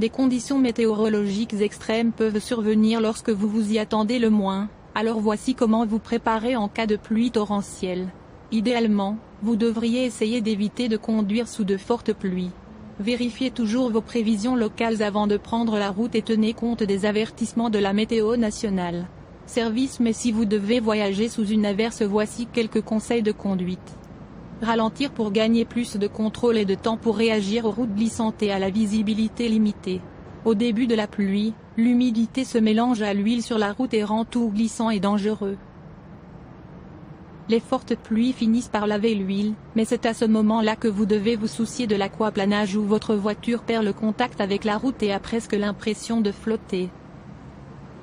Des conditions météorologiques extrêmes peuvent survenir lorsque vous vous y attendez le moins, alors voici comment vous préparer en cas de pluie torrentielle. Idéalement, vous devriez essayer d'éviter de conduire sous de fortes pluies. Vérifiez toujours vos prévisions locales avant de prendre la route et tenez compte des avertissements de la météo nationale. Service. Mais si vous devez voyager sous une averse, voici quelques conseils de conduite. Ralentir pour gagner plus de contrôle et de temps pour réagir aux routes glissantes et à la visibilité limitée. Au début de la pluie, l'humidité se mélange à l'huile sur la route et rend tout glissant et dangereux. Les fortes pluies finissent par laver l'huile, mais c'est à ce moment-là que vous devez vous soucier de l'aquaplanage où votre voiture perd le contact avec la route et a presque l'impression de flotter.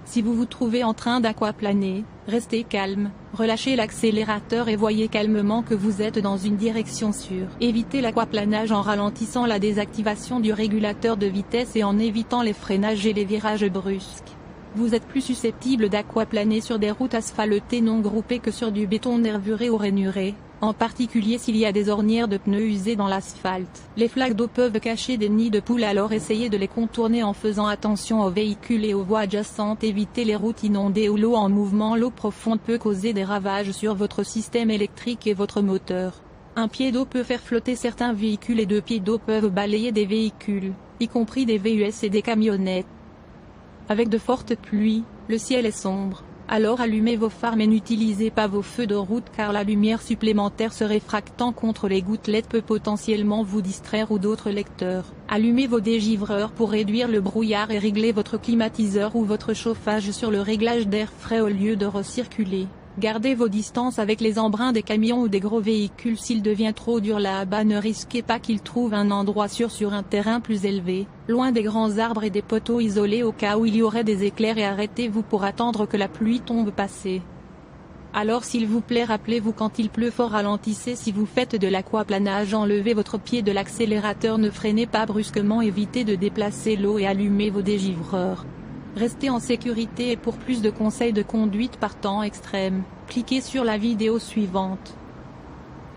Si vous vous trouvez en train d'aquaplaner, restez calme, relâchez l'accélérateur et voyez calmement que vous êtes dans une direction sûre. Évitez l'aquaplanage en ralentissant la désactivation du régulateur de vitesse et en évitant les freinages et les virages brusques. Vous êtes plus susceptible d'aquaplaner sur des routes asphaltées non groupées que sur du béton nervuré ou rainuré, en particulier s'il y a des ornières de pneus usés dans l'asphalte. Les flaques d'eau peuvent cacher des nids de poules, alors essayez de les contourner en faisant attention aux véhicules et aux voies adjacentes. Évitez les routes inondées ou l'eau en mouvement. L'eau profonde peut causer des ravages sur votre système électrique et votre moteur. Un pied d'eau peut faire flotter certains véhicules et 2 pieds d'eau peuvent balayer des véhicules, y compris des VUS et des camionnettes. Avec de fortes pluies, le ciel est sombre. Alors allumez vos phares mais n'utilisez pas vos feux de route car la lumière supplémentaire se réfractant contre les gouttelettes peut potentiellement vous distraire ou d'autres lecteurs. Allumez vos dégivreurs pour réduire le brouillard et réglez votre climatiseur ou votre chauffage sur le réglage d'air frais au lieu de recirculer. Gardez vos distances avec les embruns des camions ou des gros véhicules. S'il devient trop dur là-bas, ne risquez pas qu'ils trouvent un endroit sûr sur un terrain plus élevé, loin des grands arbres et des poteaux isolés au cas où il y aurait des éclairs, et arrêtez-vous pour attendre que la pluie tombe passer. Alors s'il vous plaît, rappelez-vous quand il pleut fort, ralentissez. Si vous faites de l'aquaplanage, enlevez votre pied de l'accélérateur, ne freinez pas brusquement, évitez de déplacer l'eau et allumez vos dégivreurs. Restez en sécurité et pour plus de conseils de conduite par temps extrême, cliquez sur la vidéo suivante.